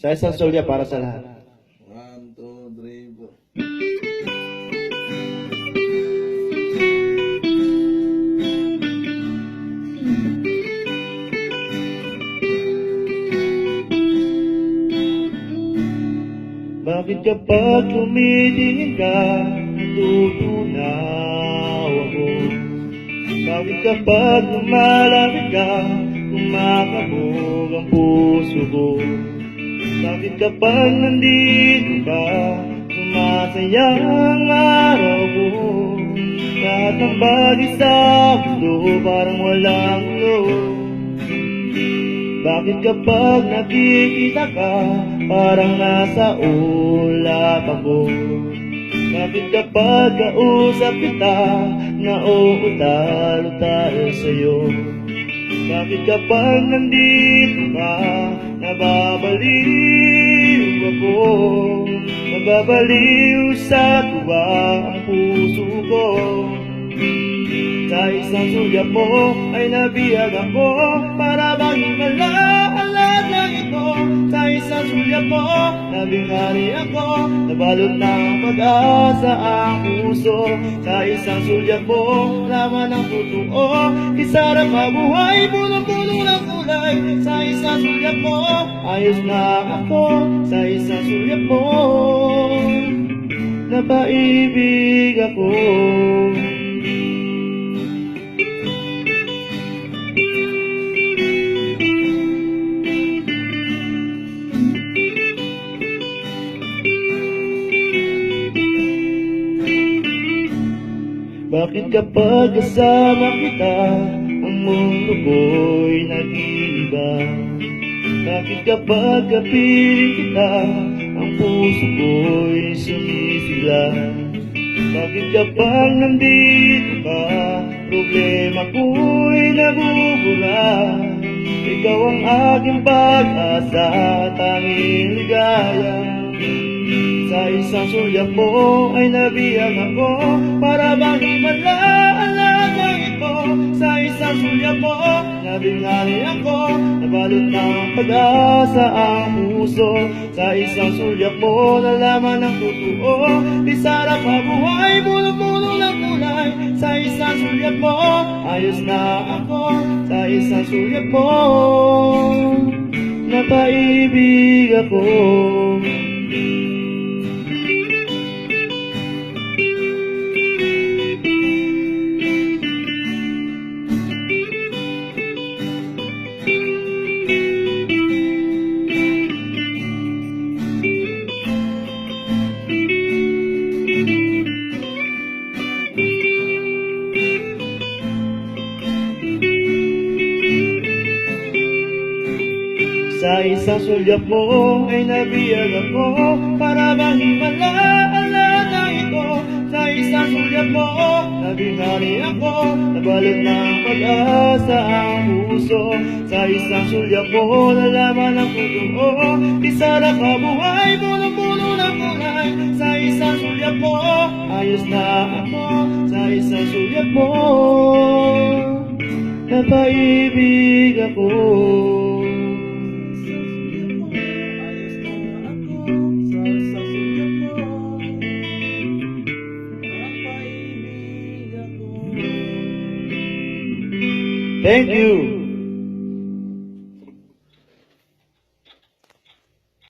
Sa isang solya para sa lahat. 1, 2, 3, 4. Bakit kapag tumitingin ka, natutunaw ako? Bakit kapag lumalapit ka, kumakabog ang puso ko? Bakit kapag nandito ka, sumasaya ang araw ko? Lahat ng bagay sa mundo parang walang loob. Bakit kapag nakikita ka, parang nasa ulap ako? Bakit kapag kausap kita, nauutal-utal sa'yo? Bakit kapag nandito ka, nababaliw ako? Nababaliw sa tuwa ang puso ko. Sa isang sulyap mo ay nabihag ako, para bang himala ang lahat ng ito. Sa isang sulyap mo, nabinghari ako, nabalot ng pag-asa ang puso. Sa isang sulyap mo, laman ang totoo, isarap ang buhay, punong-puno ng kulay. Sa isang sulyap mo, ayos na ako. Sa isang sulyap mo, napaibig ako. Bakit kapag kasama kita, ang mundo ko'y nag-iiba? Bakit kapag kapiling kita, ang puso ko'y sumisigla? Bakit kapag nandito ka, problema ko'y nabubura? Ikaw ang aking pag-asa, tanging ligaya. Sa isang sulyap mo ay nabihag ako, para bang himala ang lahat ng ito. Sa isang sulyap mo, nabinghari ako, nabalot ng pag-asa ang puso. Sa isang sulyap mo, nalaman ang totoo, isarap ang buhay, puno-puno ng kulay. Sa isang sulyap mo, ayos na ako. Sa isang sulyap mo, napaibig ako. Sa isang sulyap mo ay nabihag ako, para bang himala ang lahat ng ito. Sa isang sulyap mo, nabinghari ako, nabalot ng pag-asa ang puso. Sa isang sulyap mo, nalaman ang totoo, isarap ang buhay, puno-puno ng kulay. Sa isang sulyap mo, ayos na ako. Sa isang sulyap mo, napaibig ako. Thank you.